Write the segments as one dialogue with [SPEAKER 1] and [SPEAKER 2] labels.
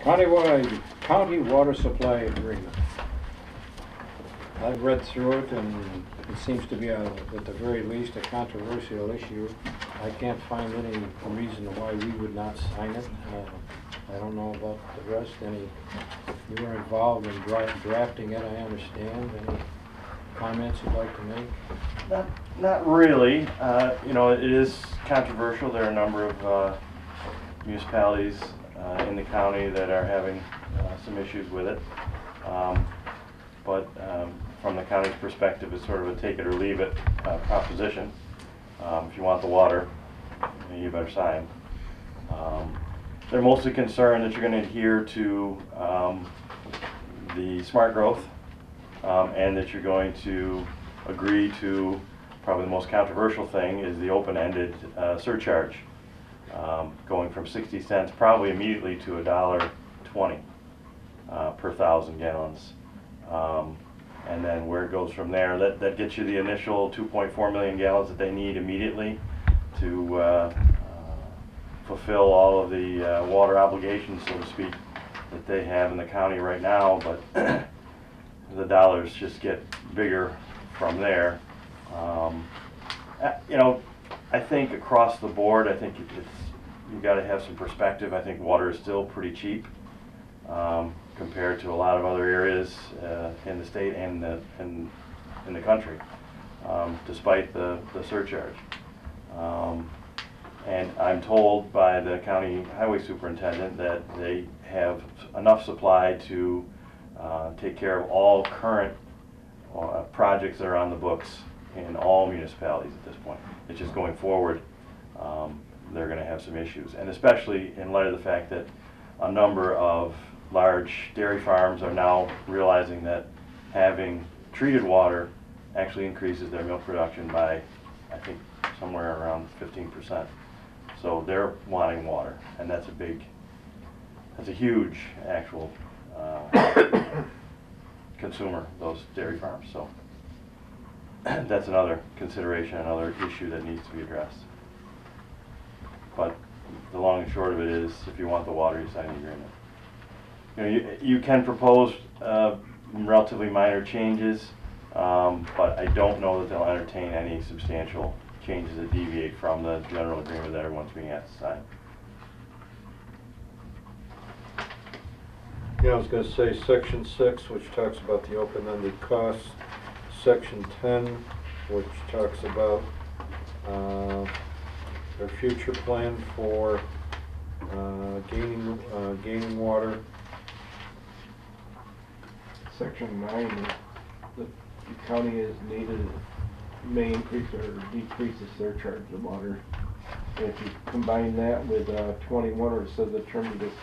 [SPEAKER 1] County water supply agreement. I've read through it, and it seems to be, at the very least, a controversial issue. I can't find any reason why we would not sign it. I don't know about the rest. You were involved in drafting it, I understand. Any comments you'd like to make?
[SPEAKER 2] Not really. You know, it is controversial. There are a number of municipalities in the county that are having some issues with it. But from the county's perspective, it's sort of a take it or leave it proposition. If you want the water, you better sign. They're mostly concerned that you're going to adhere to the smart growth and that you're going to agree to, probably the most controversial thing is the open-ended surcharge, going from 60 cents probably immediately to $1.20 per 1,000 gallons. And then where it goes from there, that gets you the initial 2.4 million gallons that they need immediately to fulfill all of the water obligations, so to speak, that they have in the county right now, but the dollars just get bigger from there. You know, I think across the board, I think you've got to have some perspective. I think water is still pretty cheap compared to a lot of other areas in the state and in the country, despite the surcharge. And I'm told by the county highway superintendent that they have enough supply to take care of all current projects that are on the books in all municipalities at this point. It's just going forward, they're going to have some issues, and especially in light of the fact that a number of large dairy farms are now realizing that having treated water actually increases their milk production by, I think, somewhere around 15%. So they're wanting water, and that's a huge actual consumer, those dairy farms. So that's another consideration, another issue that needs to be addressed. But the long and short of it is, if you want the water, you sign the agreement. You know, you can propose relatively minor changes, but I don't know that they'll entertain any substantial changes that deviate from the general agreement that everyone's being asked to sign.
[SPEAKER 1] Yeah, I was going to say Section 6, which talks about the open-ended costs. Section 10, which talks about their future plan for gaining water.
[SPEAKER 3] Section 9, the county is needed, may increase or decrease the surcharge of water. And if you combine that with 21, where it says the term of this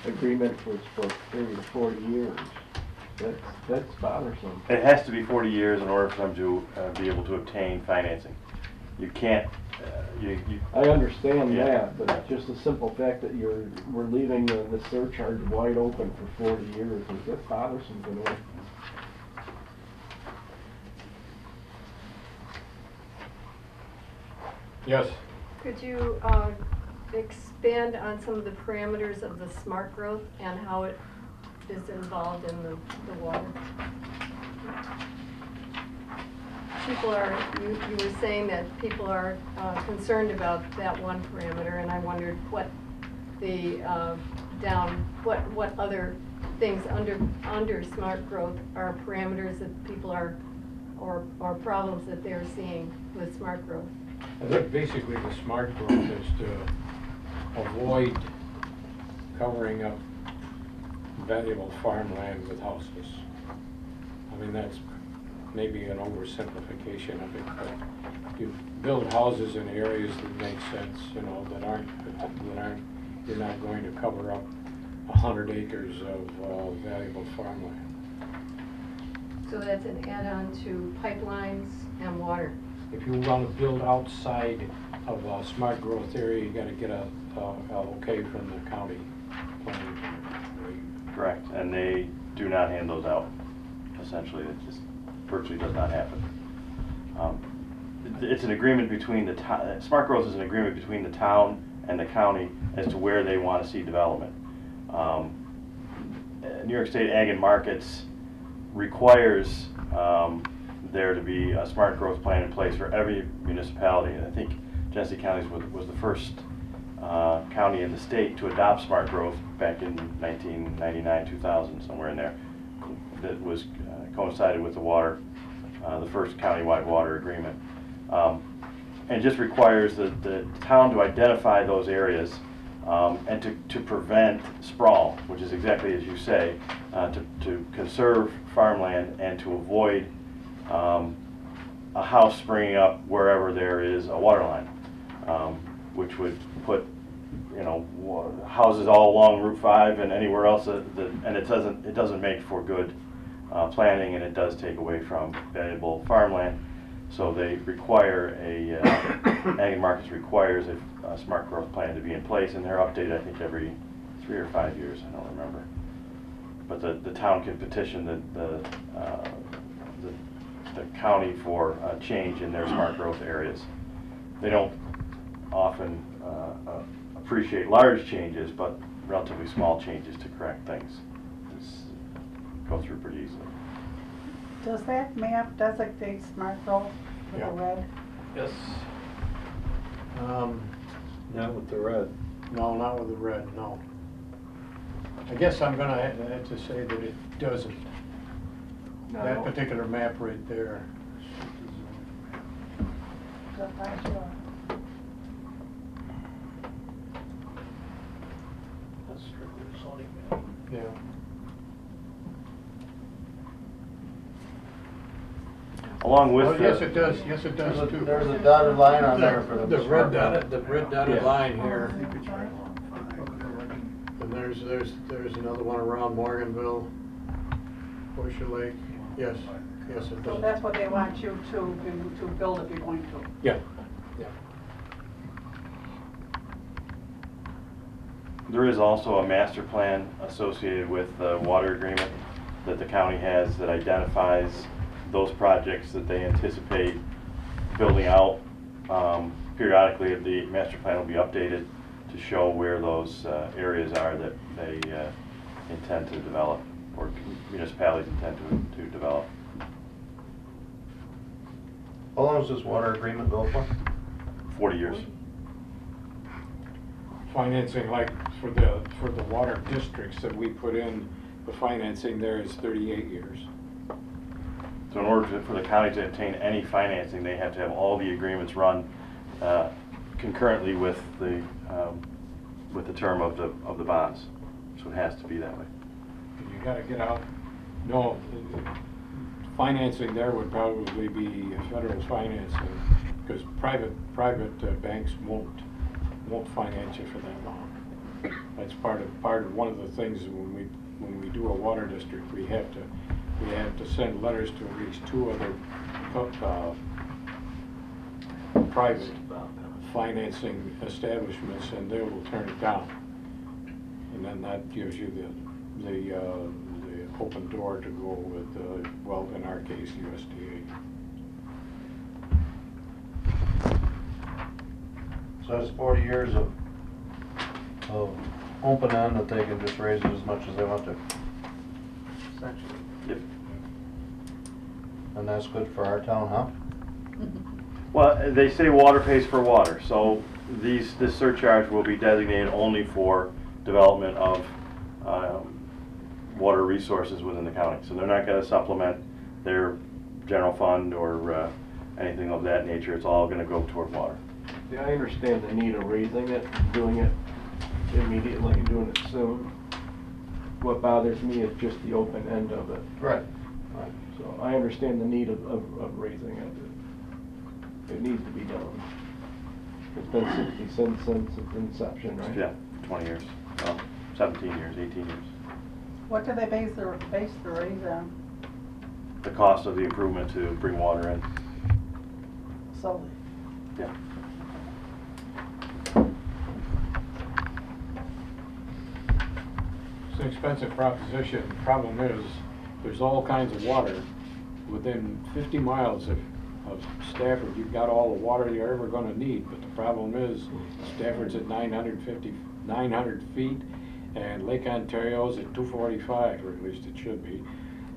[SPEAKER 3] agreement was for a period of 40 years, that's bothersome.
[SPEAKER 2] It has to be 40 years in order for them to be able to obtain financing. You can't.
[SPEAKER 3] I understand that, but just the simple fact that we're leaving the surcharge wide open for 40 years, is that bothersome to know?
[SPEAKER 1] Yes.
[SPEAKER 4] Could you expand on some of the parameters of the smart growth and how it is involved in the water? People are, you were saying that people are concerned about that one parameter, and I wondered what the what other things under smart growth are parameters that people are, or problems that they're seeing with smart growth.
[SPEAKER 1] I think basically the smart growth is to avoid covering up valuable farmland with houses. I mean, that's maybe an oversimplification of it, but you build houses in areas that make sense, you know, that aren't you're not going to cover up 100 acres of valuable farmland.
[SPEAKER 4] So that's an add-on to pipelines and water.
[SPEAKER 1] If you want to build outside of a smart growth area, you got to get a okay from the county planning.
[SPEAKER 2] Correct, and they do not hand those out. Essentially, it just virtually does not happen. It's an agreement between the town. Smart growth is an agreement between the town and the county as to where they want to see development. New York State Ag and Markets requires there to be a smart growth plan in place for every municipality. And I think Genesee County was the first county in the state to adopt smart growth back in 1999, 2000, somewhere in there. That was coincided with the first countywide water agreement. And just requires the town to identify those areas and to prevent sprawl, which is exactly as you say, to conserve farmland and to avoid a house springing up wherever there is a water line, which would put houses all along Route 5 and anywhere else and it doesn't make for good planning, and it does take away from valuable farmland. So they require Ag and Markets requires a smart growth plan to be in place, and they're updated I think every 3 or 5 years, I don't remember. But the town can petition the county for a change in their smart growth areas. They don't often appreciate large changes, but relatively small changes to correct things go through pretty easily.
[SPEAKER 5] Does that map designate smart growth with the red?
[SPEAKER 1] Yes.
[SPEAKER 6] Not with the red.
[SPEAKER 1] No, not with the red, no. I guess I'm gonna have to say that it doesn't.
[SPEAKER 3] No.
[SPEAKER 1] That particular map right there.
[SPEAKER 5] Just not sure.
[SPEAKER 6] That's strictly a zoning map.
[SPEAKER 1] Yeah.
[SPEAKER 2] Along with
[SPEAKER 1] Oh, yes, it does. Yes, it does too.
[SPEAKER 6] There's a dotted line on there for
[SPEAKER 1] The
[SPEAKER 6] the
[SPEAKER 1] red dotted
[SPEAKER 6] Yeah.
[SPEAKER 1] line here. And there's another one around Morganville, Horseshoe Lake. Yes, yes, it
[SPEAKER 5] So
[SPEAKER 1] does.
[SPEAKER 5] that's what they want you to build if you're going to.
[SPEAKER 1] Yeah, yeah.
[SPEAKER 2] There is also a master plan associated with the water agreement that the county has that identifies those projects that they anticipate building out. Periodically, the master plan will be updated to show where those areas are that they intend to develop, or municipalities intend to develop.
[SPEAKER 6] How long does this water agreement go for?
[SPEAKER 2] 40 years.
[SPEAKER 1] Financing, like for the water districts that we put in, the financing there is 38 years.
[SPEAKER 2] So in order for the county to obtain any financing, they have to have all the agreements run concurrently with the term of the bonds. So it has to be that way.
[SPEAKER 1] You gotta get out, no, financing there would probably be federal financing, because private banks won't finance you for that long. That's part of one of the things when we do a water district, we have to send letters to at least 2 other private financing establishments, and they will turn it down. And then that gives you the open door to go with, well, in our case, USDA.
[SPEAKER 6] So that's 40 years of open end that they can just raise it as much as they want to. Essentially.
[SPEAKER 2] Yep.
[SPEAKER 6] And that's good for our town, huh?
[SPEAKER 2] Well, they say water pays for water, so this surcharge will be designated only for development of water resources within the county. So they're not going to supplement their general fund or anything of that nature. It's all going to go toward water.
[SPEAKER 3] Yeah, I understand the need of raising it, doing it immediately, and doing it soon. What bothers me is just the open end of it.
[SPEAKER 6] Right.
[SPEAKER 3] So I understand the need of raising it. It needs to be done. It's been 60 cents since its inception, right?
[SPEAKER 2] Yeah, 20 years, well, 17 years, 18 years.
[SPEAKER 5] What do they base the raise on?
[SPEAKER 2] The cost of the improvement to bring water in.
[SPEAKER 5] So,
[SPEAKER 2] Yeah.
[SPEAKER 1] It's an expensive proposition. Problem is, there's all kinds of water within 50 miles of Stafford. You've got all the water you're ever going to need, but the problem is Stafford's at 900 feet, And Lake Ontario's at 245, or at least it should be.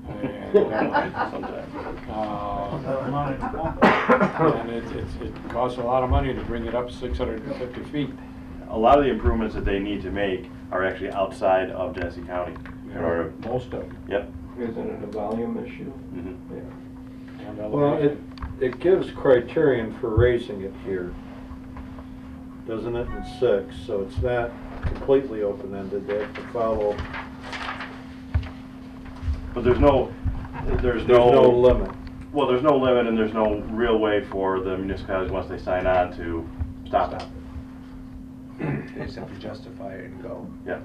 [SPEAKER 1] And, and it costs a lot of money to bring it up 650 feet.
[SPEAKER 2] A lot of the improvements that they need to make are actually outside of Genesee County. In order,
[SPEAKER 1] Most of them.
[SPEAKER 2] yep.
[SPEAKER 3] Isn't it a volume issue?
[SPEAKER 2] Mhm.
[SPEAKER 3] Yeah.
[SPEAKER 1] And
[SPEAKER 7] Well,
[SPEAKER 1] elevation.
[SPEAKER 7] it gives criterion for raising it here, doesn't it, in 6, so it's not completely open-ended, they have to follow,
[SPEAKER 2] But there's no
[SPEAKER 7] there's no limit.
[SPEAKER 2] well, there's no limit, and there's no real way for the municipalities, once they sign on, to stop it.
[SPEAKER 6] They simply justify it and go.
[SPEAKER 2] Yeah.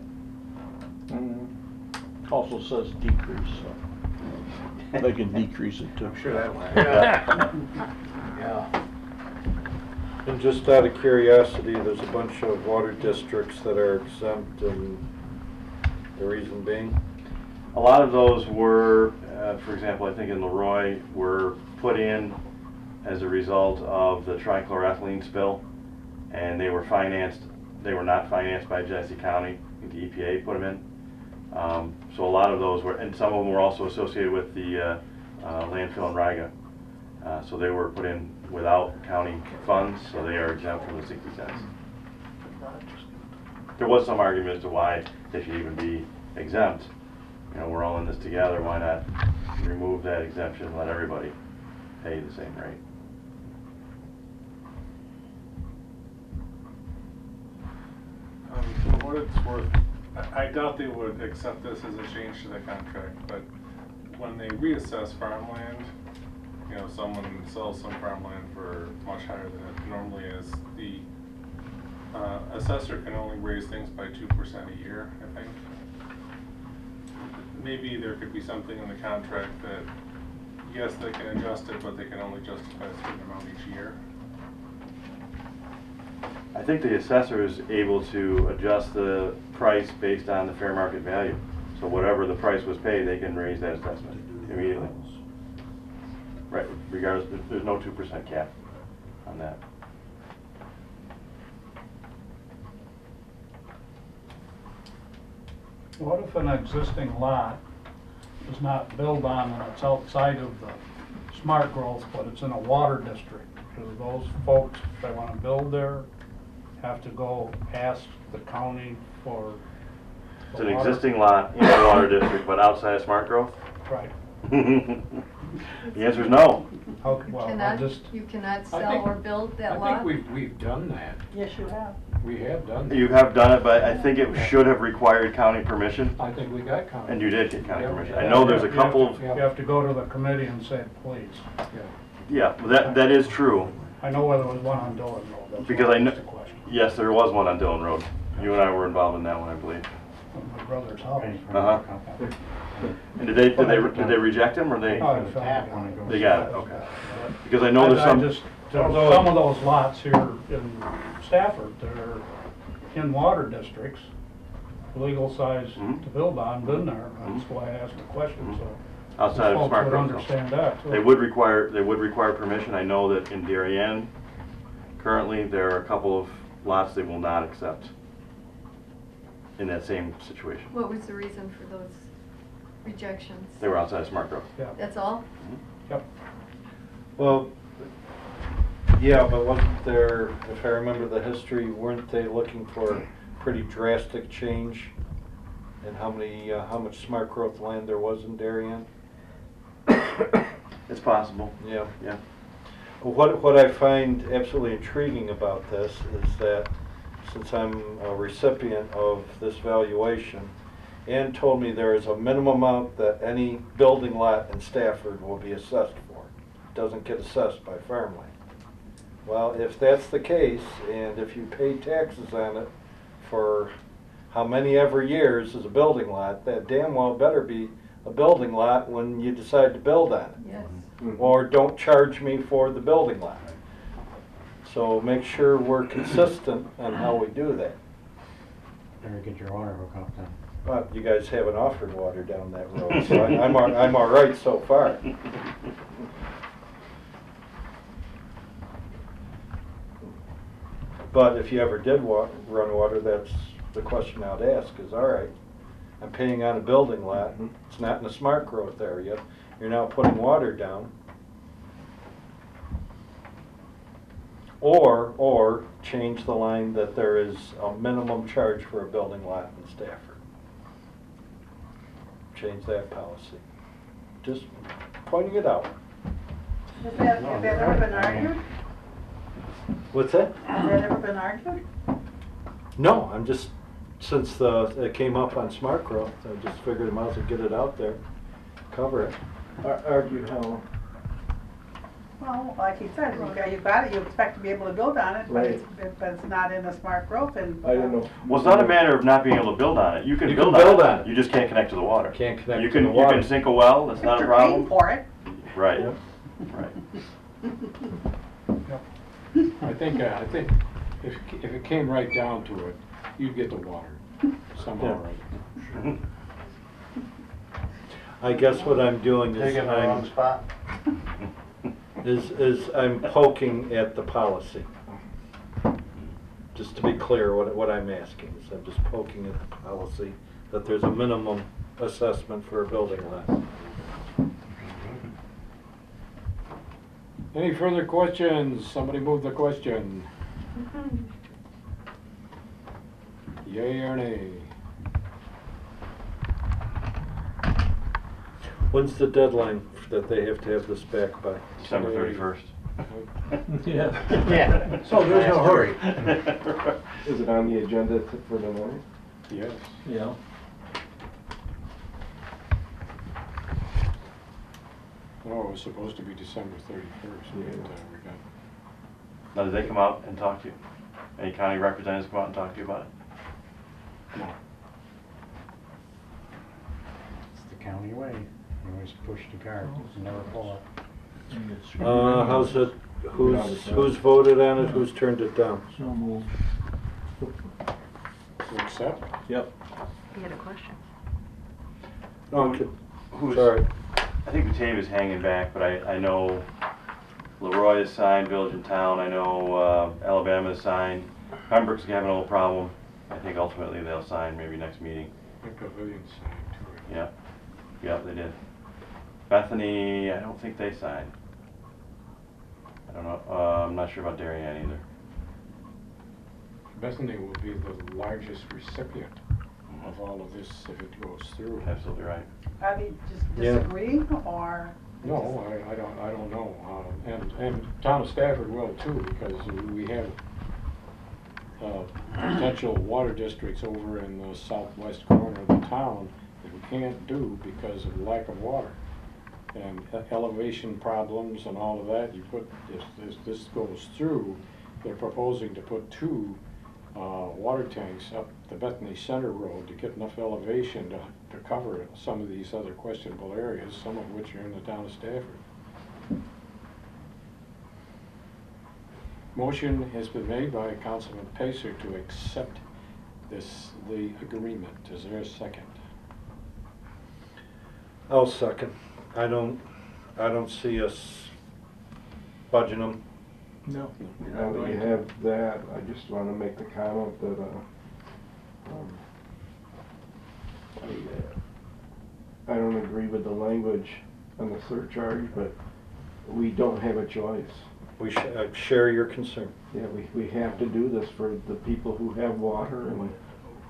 [SPEAKER 8] Also says decrease, so they can decrease it too.
[SPEAKER 6] I'm sure that one.
[SPEAKER 3] Yeah.
[SPEAKER 7] And just out of curiosity, there's a bunch of water districts that are exempt, and the reason being?
[SPEAKER 2] A lot of those were, for example, I think in Leroy, were put in as a result of the trichloroethylene spill, and they were financed. They were not financed by Genesee County. I think the EPA put them in. So a lot of those were, and some of them were also associated with the landfill in Riga. So they were put in without county funds, so they are exempt from the 60 cents. There was some argument as to why they should even be exempt. You know, we're all in this together, why not remove that exemption and let everybody pay the same rate?
[SPEAKER 9] For what it's worth, I doubt they would accept this as a change to the contract, but when they reassess farmland, you know, someone sells some farmland for much higher than it normally is, the assessor can only raise things by 2% a year, I think. Maybe there could be something in the contract that, yes, they can adjust it, but they can only justify a certain amount each year.
[SPEAKER 2] I think the assessor is able to adjust the price based on the fair market value. So whatever the price was paid, they can raise that assessment immediately. Right, regardless, there's no 2% cap on that.
[SPEAKER 10] What if an existing lot is not built on and it's outside of the smart growth, but it's in a water district? Do those folks, if they want to build there, have to go ask the county for
[SPEAKER 2] It's
[SPEAKER 10] the
[SPEAKER 2] an
[SPEAKER 10] water?
[SPEAKER 2] existing lot in a water district, but outside of smart growth?
[SPEAKER 10] Right.
[SPEAKER 2] The answer is no.
[SPEAKER 10] How, well, I
[SPEAKER 4] Cannot,
[SPEAKER 10] just,
[SPEAKER 4] you cannot
[SPEAKER 1] I
[SPEAKER 4] sell
[SPEAKER 1] think-
[SPEAKER 4] or build that
[SPEAKER 1] I
[SPEAKER 4] lot?
[SPEAKER 1] think we've done that.
[SPEAKER 5] Yes, you have.
[SPEAKER 1] We have done that.
[SPEAKER 2] You have done it, but I think it should have required county permission,
[SPEAKER 1] I think we got counted.
[SPEAKER 2] and you did get county
[SPEAKER 1] Yeah.
[SPEAKER 2] permission. I know there's a
[SPEAKER 10] you have
[SPEAKER 2] couple
[SPEAKER 10] to-
[SPEAKER 2] of,
[SPEAKER 10] you have to go to the committee and say, please.
[SPEAKER 2] yeah, that is true.
[SPEAKER 10] I know whether it was one on Dillon Road, that's
[SPEAKER 2] Because
[SPEAKER 10] why
[SPEAKER 2] I know-
[SPEAKER 10] asked the question.
[SPEAKER 2] Yes, there was one on Dillon Road. You and I were involved in that one, I believe.
[SPEAKER 10] My brother's house.
[SPEAKER 2] Uh-huh. And did they reject him, or they?
[SPEAKER 10] Oh, it's fine.
[SPEAKER 2] They got it, okay. Because I know there's some.
[SPEAKER 10] There's some of those lots here in Stafford that are in water districts, legal size
[SPEAKER 2] Mhm.
[SPEAKER 10] to build on, been there, that's why I asked the question, so.
[SPEAKER 2] Outside of
[SPEAKER 10] folks
[SPEAKER 2] smart
[SPEAKER 10] would
[SPEAKER 2] growth.
[SPEAKER 10] understand that, too.
[SPEAKER 2] They would require permission. I know that in Darien, currently, there are a couple of lots they will not accept in that same situation.
[SPEAKER 4] What was the reason for those rejections?
[SPEAKER 2] They were outside of smart growth.
[SPEAKER 10] Yeah,
[SPEAKER 4] That's all?
[SPEAKER 10] yep.
[SPEAKER 7] Well, yeah, but wasn't there, if I remember the history, weren't they looking for pretty drastic change in how much smart growth land there was in Darien?
[SPEAKER 2] It's possible.
[SPEAKER 7] Yeah.
[SPEAKER 2] Yeah.
[SPEAKER 7] What I find absolutely intriguing about this is that since I'm a recipient of this valuation, Ann told me there is a minimum amount that any building lot in Stafford will be assessed for. It doesn't get assessed by farmland. Well, if that's the case, and if you pay taxes on it for how many ever years is a building lot, that damn well better be a building lot when you decide to build on it.
[SPEAKER 4] Yes.
[SPEAKER 7] Or don't charge me for the building lot. So make sure we're consistent on how we do that.
[SPEAKER 6] Better get your water hook up then.
[SPEAKER 7] Well, you guys haven't offered water down that road, so I'm all right so far. But if you ever did run water, that's the question I'd ask is, all right, I'm paying on a building lot, it's not in a smart growth area, you're now putting water down. Or change the line that there is a minimum charge for a building lot in Stafford. Change that policy. Just pointing it out.
[SPEAKER 5] Has that ever been argued?
[SPEAKER 7] What's that?
[SPEAKER 5] Has that ever been argued?
[SPEAKER 7] No, I'm just, since it came up on smart growth, I just figured I might as well get it out there, cover it.
[SPEAKER 3] Argued how?
[SPEAKER 5] Well, like he said, you got it, you expect to be able to build on it, but
[SPEAKER 3] Right.
[SPEAKER 5] it's not in a smart growth and.
[SPEAKER 3] I don't know.
[SPEAKER 2] Well, it's not a matter of not being able to build on it. You can
[SPEAKER 7] You can
[SPEAKER 2] build
[SPEAKER 7] build
[SPEAKER 2] on
[SPEAKER 7] on
[SPEAKER 2] it.
[SPEAKER 7] it.
[SPEAKER 2] You just can't connect to the water.
[SPEAKER 7] Can't connect
[SPEAKER 2] You
[SPEAKER 7] to
[SPEAKER 2] can,
[SPEAKER 7] the water.
[SPEAKER 2] You can sink a well, that's not a
[SPEAKER 5] You're paying
[SPEAKER 2] problem.
[SPEAKER 5] for it.
[SPEAKER 2] Right,
[SPEAKER 7] Yep.
[SPEAKER 2] right.
[SPEAKER 1] I think if it came right down to it, you'd get the water somehow or other.
[SPEAKER 7] I guess what I'm doing is
[SPEAKER 6] Taking the wrong spot.
[SPEAKER 7] is I'm poking at the policy. Just to be clear, what I'm asking is I'm just poking at the policy that there's a minimum assessment for a building lot.
[SPEAKER 1] Any further questions? Somebody move the question. Yay or nay?
[SPEAKER 7] When's the deadline that they have to have this back by?
[SPEAKER 2] December 31st.
[SPEAKER 6] Yeah. So there's no hurry.
[SPEAKER 3] Is it on the agenda for tonight?
[SPEAKER 1] Yes.
[SPEAKER 8] Yeah.
[SPEAKER 1] No, it was supposed to be December 31st.
[SPEAKER 3] Yeah.
[SPEAKER 1] But, we got.
[SPEAKER 2] Now, did they come out and talk to you? Any county representatives come out and talk to you about it?
[SPEAKER 1] No.
[SPEAKER 6] It's the county way. You always push the cart, never pull it.
[SPEAKER 7] How's it, who's voted on it, who's turned it down?
[SPEAKER 8] So moved.
[SPEAKER 1] To accept?
[SPEAKER 8] Yep.
[SPEAKER 4] You had a question.
[SPEAKER 7] Okay,
[SPEAKER 2] Who's,
[SPEAKER 7] sorry.
[SPEAKER 2] I think Batavia's hanging back, but I know Leroy has signed, Village and Town, I know Alabama has signed. Pembroke's having a little problem. I think ultimately they'll sign maybe next meeting.
[SPEAKER 1] The pavilion signed too.
[SPEAKER 2] Yeah, yeah, they did. Bethany, I don't think they signed. I don't know, I'm not sure about Darien either.
[SPEAKER 1] Bethany will be the largest recipient of all of this if it goes through.
[SPEAKER 2] Absolutely right.
[SPEAKER 5] Are they just
[SPEAKER 7] Yeah.
[SPEAKER 5] disagreeing or?
[SPEAKER 1] No, I don't know. And Town of Stafford will too, because we have potential water districts over in the southwest corner of the town that we can't do because of lack of water. And elevation problems and all of that, you put, if this goes through, they're proposing to put 2 water tanks up the Bethany Center Road to get enough elevation to cover some of these other questionable areas, some of which are in the town of Stafford. Motion has been made by Councilman Pacer to accept the agreement. Is there a second?
[SPEAKER 7] I'll second. I don't see us budging them.
[SPEAKER 8] No.
[SPEAKER 3] Now that you have that, I just want to make the comment that, I don't agree with the language on the surcharge, but we don't have a choice.
[SPEAKER 7] I share your concern.
[SPEAKER 3] Yeah, we have to do this for the people who have water and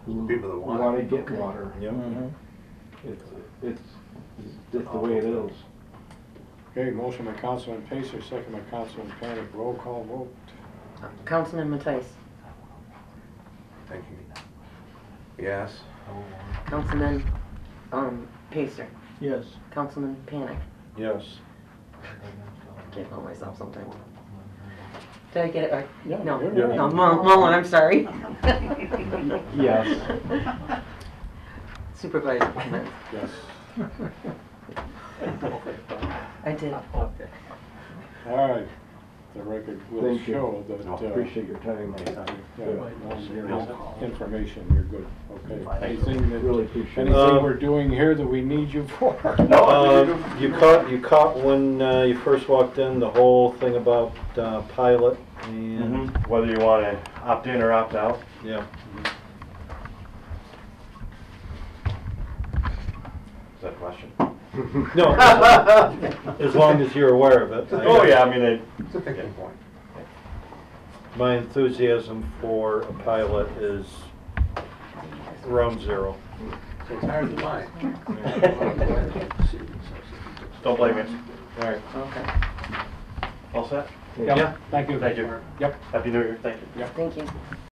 [SPEAKER 3] who
[SPEAKER 6] People that want it.
[SPEAKER 3] want to get water.
[SPEAKER 7] Yep.
[SPEAKER 3] It's just the way it is.
[SPEAKER 1] Okay, motion by Councilman Pacer, second by Councilman Panic. Roll call vote.
[SPEAKER 11] Councilman Mattice,
[SPEAKER 6] Thank you. Yes.
[SPEAKER 11] Councilman Pacer,
[SPEAKER 8] Yes.
[SPEAKER 11] Councilman Panic.
[SPEAKER 7] Yes.
[SPEAKER 11] I can't call myself sometimes. Did I get it right?
[SPEAKER 1] Yeah,
[SPEAKER 11] No,
[SPEAKER 1] you're right.
[SPEAKER 11] no, Mullen, I'm sorry.
[SPEAKER 3] Yes.
[SPEAKER 11] Supervisor Greg.
[SPEAKER 1] Yes.
[SPEAKER 11] I did.
[SPEAKER 1] All right. The record will
[SPEAKER 3] Thank you.
[SPEAKER 1] show that,
[SPEAKER 3] Appreciate your time.
[SPEAKER 1] your information, you're good. Okay. Anything that,
[SPEAKER 3] Really appreciate it.
[SPEAKER 1] anything we're doing here that we need you for?
[SPEAKER 7] You caught when you first walked in the whole thing about pilot and
[SPEAKER 2] Whether you want to opt in or opt out.
[SPEAKER 7] yeah.
[SPEAKER 2] that a question?
[SPEAKER 7] No, as long as you're aware of it.
[SPEAKER 2] Oh, yeah, I mean,
[SPEAKER 6] It's a thinking point.
[SPEAKER 7] My enthusiasm for a pilot is around zero.
[SPEAKER 6] So it's higher than mine.
[SPEAKER 2] don't blame me.
[SPEAKER 6] All right.
[SPEAKER 11] Okay.
[SPEAKER 2] All set?
[SPEAKER 10] Yeah, thank you.
[SPEAKER 2] Thank you.
[SPEAKER 10] Yep.
[SPEAKER 2] Happy New Year, thank you.
[SPEAKER 11] Thank you.